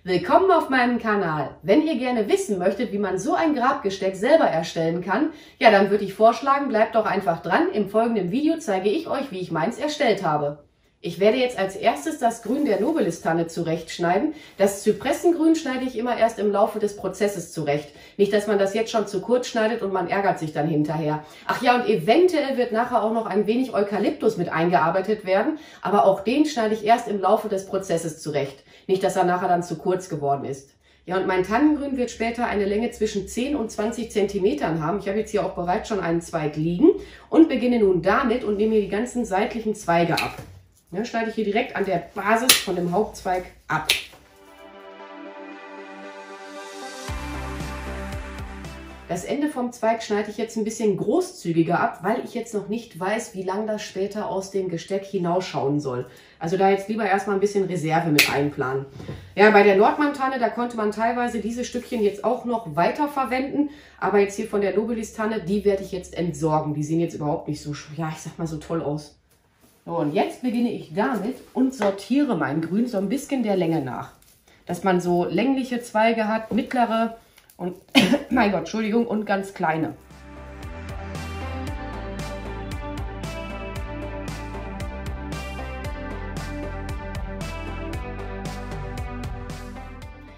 Willkommen auf meinem Kanal. Wenn ihr gerne wissen möchtet, wie man so ein Grabgesteck selber erstellen kann, ja, dann würde ich vorschlagen, bleibt doch einfach dran. Im folgenden Video zeige ich euch, wie ich meins erstellt habe. Ich werde jetzt als erstes das Grün der Nobilis-Tanne zurechtschneiden. Das Zypressengrün schneide ich immer erst im Laufe des Prozesses zurecht. Nicht, dass man das jetzt schon zu kurz schneidet und man ärgert sich dann hinterher. Ach ja, und eventuell wird nachher auch noch ein wenig Eukalyptus mit eingearbeitet werden, aber auch den schneide ich erst im Laufe des Prozesses zurecht. Nicht, dass er nachher dann zu kurz geworden ist. Ja, und mein Tannengrün wird später eine Länge zwischen 10 und 20 Zentimetern haben. Ich habe jetzt hier auch bereits schon einen Zweig liegen und beginne nun damit und nehme hier die ganzen seitlichen Zweige ab. Ja, schneide ich hier direkt an der Basis von dem Hauptzweig ab. Das Ende vom Zweig schneide ich jetzt ein bisschen großzügiger ab, weil ich jetzt noch nicht weiß, wie lang das später aus dem Gesteck hinausschauen soll. Also da jetzt lieber erstmal ein bisschen Reserve mit einplanen. Ja, bei der Nordmann-Tanne, da konnte man teilweise diese Stückchen jetzt auch noch weiter verwenden. Aber jetzt hier von der Nobilis-Tanne, die werde ich jetzt entsorgen. Die sehen jetzt überhaupt nicht so, ja, ich sag mal so toll aus. So, und jetzt beginne ich damit und sortiere mein Grün so ein bisschen der Länge nach. Dass man so längliche Zweige hat, mittlere und, mein Gott, Entschuldigung, und ganz kleine.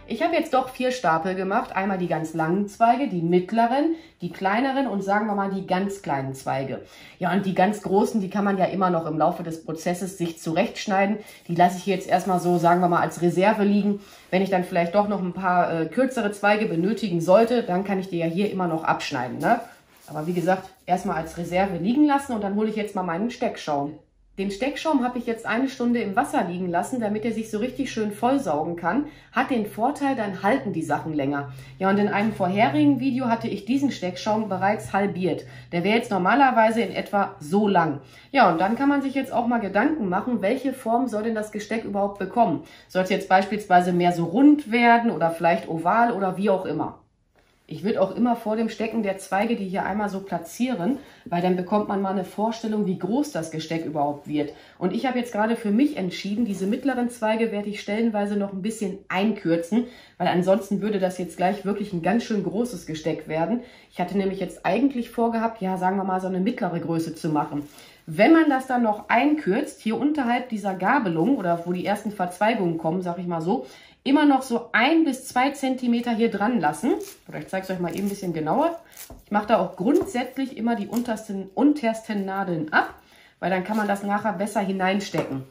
Ich habe jetzt doch 4 Stapel gemacht. Einmal die ganz langen Zweige, die mittleren, die kleineren und sagen wir mal die ganz kleinen Zweige. Ja, und die ganz großen, die kann man ja immer noch im Laufe des Prozesses sich zurechtschneiden. Die lasse ich jetzt erstmal so, sagen wir mal, als Reserve liegen. Wenn ich dann vielleicht doch noch ein paar kürzere Zweige benötigen sollte, dann kann ich die ja hier immer noch abschneiden, ne? Aber wie gesagt, erstmal als Reserve liegen lassen und dann hole ich jetzt mal meinen Steckschaum. Den Steckschaum habe ich jetzt 1 Stunde im Wasser liegen lassen, damit er sich so richtig schön vollsaugen kann. Hat den Vorteil, dann halten die Sachen länger. Ja, und in einem vorherigen Video hatte ich diesen Steckschaum bereits halbiert. Der wäre jetzt normalerweise in etwa so lang. Ja, und dann kann man sich jetzt auch mal Gedanken machen, welche Form soll denn das Gesteck überhaupt bekommen? Soll es jetzt beispielsweise mehr so rund werden oder vielleicht oval oder wie auch immer? Ich würde auch immer vor dem Stecken der Zweige die hier einmal so platzieren, weil dann bekommt man mal eine Vorstellung, wie groß das Gesteck überhaupt wird. Und ich habe jetzt gerade für mich entschieden, diese mittleren Zweige werde ich stellenweise noch ein bisschen einkürzen, weil ansonsten würde das jetzt gleich wirklich ein ganz schön großes Gesteck werden. Ich hatte nämlich jetzt eigentlich vorgehabt, ja, sagen wir mal so eine mittlere Größe zu machen. Wenn man das dann noch einkürzt, hier unterhalb dieser Gabelung oder wo die ersten Verzweigungen kommen, sag ich mal so, immer noch so 1 bis 2 Zentimeter hier dran lassen. Oder ich zeige es euch mal eben ein bisschen genauer. Ich mache da auch grundsätzlich immer die untersten Nadeln ab, weil dann kann man das nachher besser hineinstecken.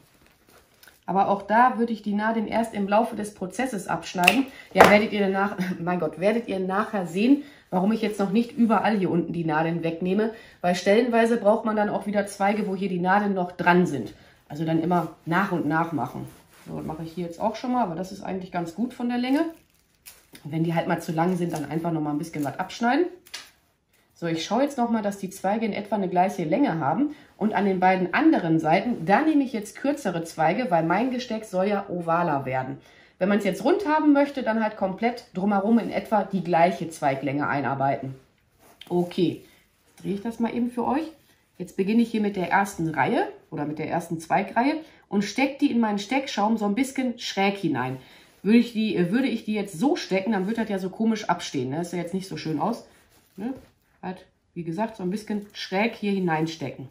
Aber auch da würde ich die Nadeln erst im Laufe des Prozesses abschneiden. Ja, werdet ihr nachher sehen, warum ich jetzt noch nicht überall hier unten die Nadeln wegnehme. Weil stellenweise braucht man dann auch wieder Zweige, wo hier die Nadeln noch dran sind. Also dann immer nach und nach machen. So, das mache ich hier jetzt auch schon mal, aber das ist eigentlich ganz gut von der Länge. Und wenn die halt mal zu lang sind, dann einfach noch mal ein bisschen was abschneiden. So, ich schaue jetzt noch mal, dass die Zweige in etwa eine gleiche Länge haben. Und an den beiden anderen Seiten, da nehme ich jetzt kürzere Zweige, weil mein Gesteck soll ja ovaler werden. Wenn man es jetzt rund haben möchte, dann halt komplett drumherum in etwa die gleiche Zweiglänge einarbeiten. Okay, jetzt drehe ich das mal eben für euch. Jetzt beginne ich hier mit der ersten Reihe oder mit der ersten Zweigreihe und stecke die in meinen Steckschaum so ein bisschen schräg hinein. Würde ich die jetzt so stecken, dann würde das ja so komisch abstehen. Ne? Das sieht ja jetzt nicht so schön aus. Ne? Halt, wie gesagt, so ein bisschen schräg hier hineinstecken.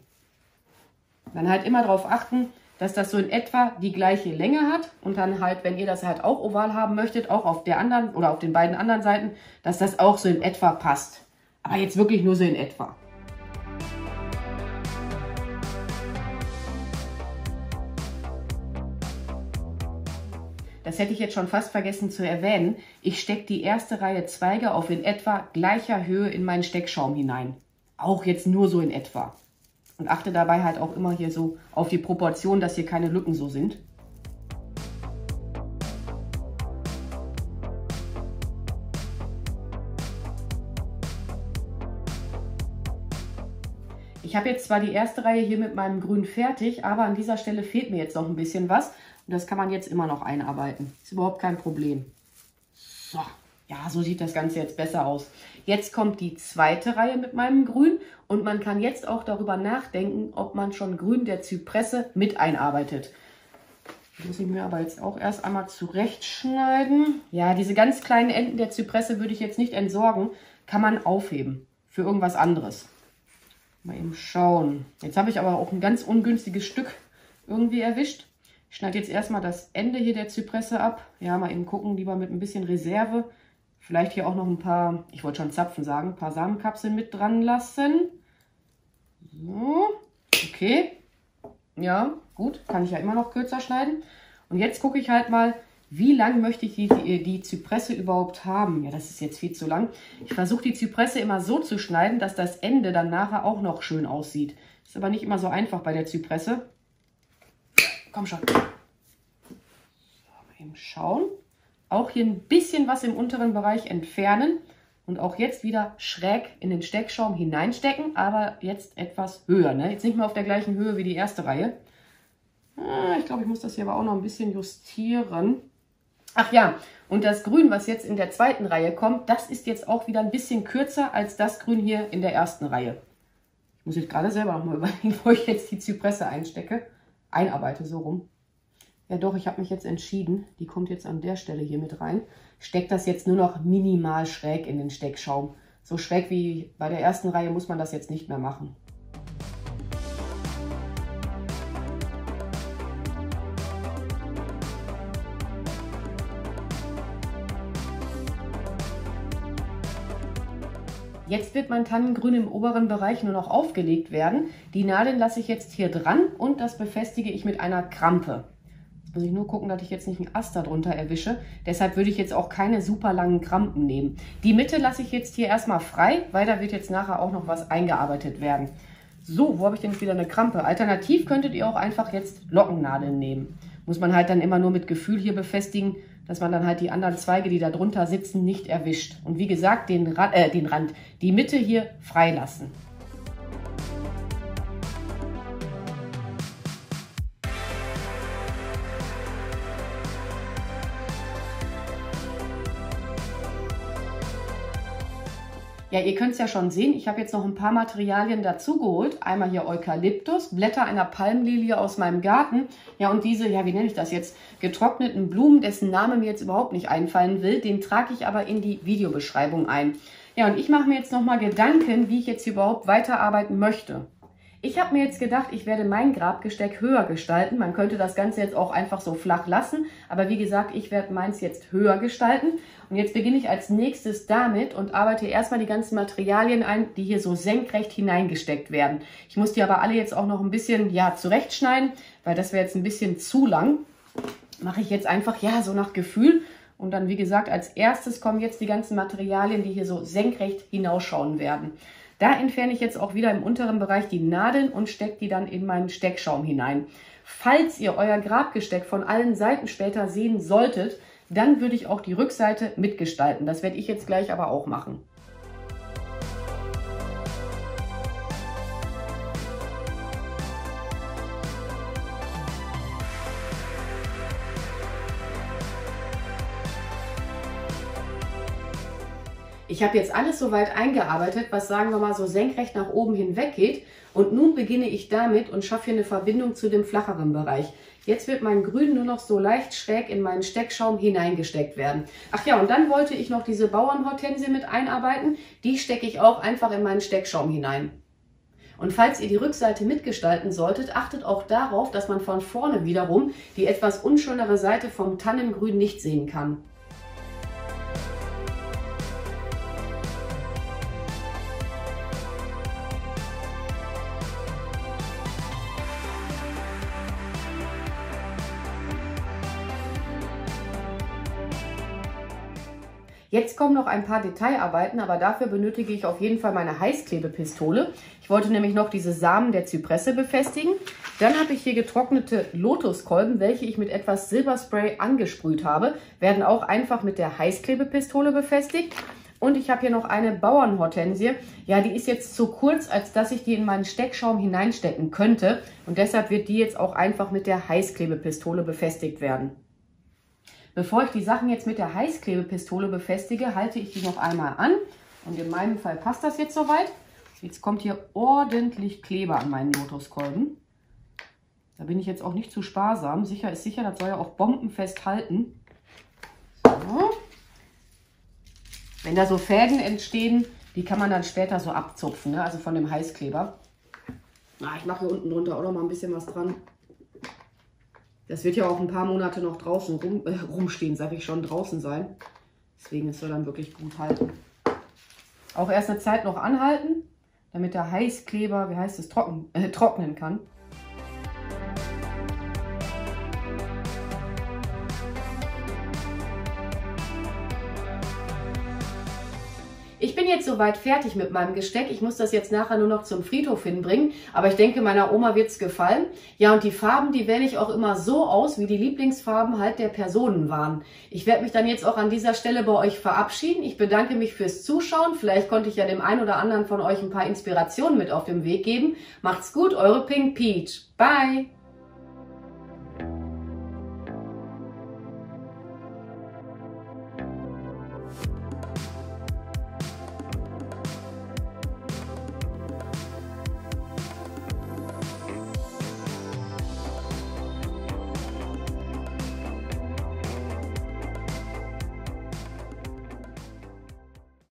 Dann halt immer darauf achten, dass das so in etwa die gleiche Länge hat. Und dann halt, wenn ihr das halt auch oval haben möchtet, auch auf der anderen oder auf den beiden anderen Seiten, dass das auch so in etwa passt. Aber jetzt wirklich nur so in etwa. Das hätte ich jetzt schon fast vergessen zu erwähnen. Ich stecke die erste Reihe Zweige auf in etwa gleicher Höhe in meinen Steckschaum hinein. Auch jetzt nur so in etwa. Und achte dabei halt auch immer hier so auf die Proportion, dass hier keine Lücken so sind. Ich habe jetzt zwar die erste Reihe hier mit meinem Grün fertig, aber an dieser Stelle fehlt mir jetzt noch ein bisschen was. Und das kann man jetzt immer noch einarbeiten. Ist überhaupt kein Problem. So, ja, so sieht das Ganze jetzt besser aus. Jetzt kommt die zweite Reihe mit meinem Grün und man kann jetzt auch darüber nachdenken, ob man schon Grün der Zypresse mit einarbeitet. Die muss ich mir aber jetzt auch erst einmal zurechtschneiden. Ja, diese ganz kleinen Enden der Zypresse würde ich jetzt nicht entsorgen. Kann man aufheben für irgendwas anderes. Mal eben schauen. Jetzt habe ich aber auch ein ganz ungünstiges Stück irgendwie erwischt. Ich schneide jetzt erstmal das Ende hier der Zypresse ab. Ja, mal eben gucken, lieber mit ein bisschen Reserve. Vielleicht hier auch noch ein paar, ich wollte schon Zapfen sagen, ein paar Samenkapseln mit dran lassen. So, okay. Ja, gut, kann ich ja immer noch kürzer schneiden. Und jetzt gucke ich halt mal, wie lang möchte ich die Zypresse überhaupt haben. Ja, das ist jetzt viel zu lang. Ich versuche die Zypresse immer so zu schneiden, dass das Ende dann nachher auch noch schön aussieht. Ist aber nicht immer so einfach bei der Zypresse. Komm schon. So, mal eben schauen. Auch hier ein bisschen was im unteren Bereich entfernen. Und auch jetzt wieder schräg in den Steckschaum hineinstecken, aber jetzt etwas höher. Ne? Jetzt nicht mehr auf der gleichen Höhe wie die erste Reihe. Ich glaube, ich muss das hier aber auch noch ein bisschen justieren. Ach ja, und das Grün, was jetzt in der zweiten Reihe kommt, das ist jetzt auch wieder ein bisschen kürzer als das Grün hier in der ersten Reihe. Ich muss jetzt gerade selber noch mal überlegen, wo ich jetzt die Zypresse einarbeite, so rum. Ja doch, ich habe mich jetzt entschieden. Die kommt jetzt an der Stelle hier mit rein. Ich stecke das jetzt nur noch minimal schräg in den Steckschaum. So schräg wie bei der ersten Reihe muss man das jetzt nicht mehr machen. Jetzt wird mein Tannengrün im oberen Bereich nur noch aufgelegt werden. Die Nadeln lasse ich jetzt hier dran und das befestige ich mit einer Krampe. Jetzt muss ich nur gucken, dass ich jetzt nicht einen Ast darunter erwische. Deshalb würde ich jetzt auch keine super langen Krampen nehmen. Die Mitte lasse ich jetzt hier erstmal frei, weil da wird jetzt nachher auch noch was eingearbeitet werden. So, wo habe ich denn jetzt wieder eine Krampe? Alternativ könntet ihr auch einfach jetzt Lockennadeln nehmen. Muss man halt dann immer nur mit Gefühl hier befestigen, dass man dann halt die anderen Zweige, die da drunter sitzen, nicht erwischt. Und wie gesagt, den Rand, die Mitte hier freilassen. Ja, ihr könnt es ja schon sehen, ich habe jetzt noch ein paar Materialien dazu geholt. Einmal hier Eukalyptus, Blätter einer Palmlilie aus meinem Garten. Ja, und diese, ja, wie nenne ich das jetzt, getrockneten Blumen, dessen Name mir jetzt überhaupt nicht einfallen will, den trage ich aber in die Videobeschreibung ein. Ja, und ich mache mir jetzt nochmal Gedanken, wie ich jetzt überhaupt weiterarbeiten möchte. Ich habe mir jetzt gedacht, ich werde mein Grabgesteck höher gestalten. Man könnte das Ganze jetzt auch einfach so flach lassen. Aber wie gesagt, ich werde meins jetzt höher gestalten. Und jetzt beginne ich als nächstes damit und arbeite erstmal die ganzen Materialien ein, die hier so senkrecht hineingesteckt werden. Ich muss die aber alle jetzt auch noch ein bisschen, ja, zurechtschneiden, weil das wäre jetzt ein bisschen zu lang. Mache ich jetzt einfach, ja, so nach Gefühl. Und dann, wie gesagt, als erstes kommen jetzt die ganzen Materialien, die hier so senkrecht hinausschauen werden. Da entferne ich jetzt auch wieder im unteren Bereich die Nadeln und stecke die dann in meinen Steckschaum hinein. Falls ihr euer Grabgesteck von allen Seiten später sehen solltet, dann würde ich auch die Rückseite mitgestalten. Das werde ich jetzt gleich aber auch machen. Ich habe jetzt alles soweit eingearbeitet, was, sagen wir mal, so senkrecht nach oben hinweg geht. Und nun beginne ich damit und schaffe hier eine Verbindung zu dem flacheren Bereich. Jetzt wird mein Grün nur noch so leicht schräg in meinen Steckschaum hineingesteckt werden. Ach ja, und dann wollte ich noch diese Bauernhortensie mit einarbeiten. Die stecke ich auch einfach in meinen Steckschaum hinein. Und falls ihr die Rückseite mitgestalten solltet, achtet auch darauf, dass man von vorne wiederum die etwas unschönere Seite vom Tannengrün nicht sehen kann. Jetzt kommen noch ein paar Detailarbeiten, aber dafür benötige ich auf jeden Fall meine Heißklebepistole. Ich wollte nämlich noch diese Samen der Zypresse befestigen. Dann habe ich hier getrocknete Lotuskolben, welche ich mit etwas Silberspray angesprüht habe, werden auch einfach mit der Heißklebepistole befestigt. Und ich habe hier noch eine Bauernhortensie. Ja, die ist jetzt zu kurz, als dass ich die in meinen Steckschaum hineinstecken könnte. Und deshalb wird die jetzt auch einfach mit der Heißklebepistole befestigt werden. Bevor ich die Sachen jetzt mit der Heißklebepistole befestige, halte ich die noch einmal an. Und in meinem Fall passt das jetzt soweit. Jetzt kommt hier ordentlich Kleber an meinen Lotuskolben. Da bin ich jetzt auch nicht zu sparsam. Sicher ist sicher, das soll ja auch bombenfest halten. So. Wenn da so Fäden entstehen, die kann man dann später so abzupfen, ne? Also von dem Heißkleber. Ich mache hier unten drunter auch noch mal ein bisschen was dran. Das wird ja auch ein paar Monate noch draußen rumstehen, sage ich schon, draußen sein. Deswegen soll dann wirklich gut halten. Auch erst eine Zeit noch anhalten, damit der Heißkleber, wie heißt es, trocknen kann. Ich bin jetzt soweit fertig mit meinem Gesteck. Ich muss das jetzt nachher nur noch zum Friedhof hinbringen. Aber ich denke, meiner Oma wird es gefallen. Ja, und die Farben, die wähle ich auch immer so aus, wie die Lieblingsfarben halt der Personen waren. Ich werde mich dann jetzt auch an dieser Stelle bei euch verabschieden. Ich bedanke mich fürs Zuschauen. Vielleicht konnte ich ja dem einen oder anderen von euch ein paar Inspirationen mit auf den Weg geben. Macht's gut, eure Pink Peach. Bye!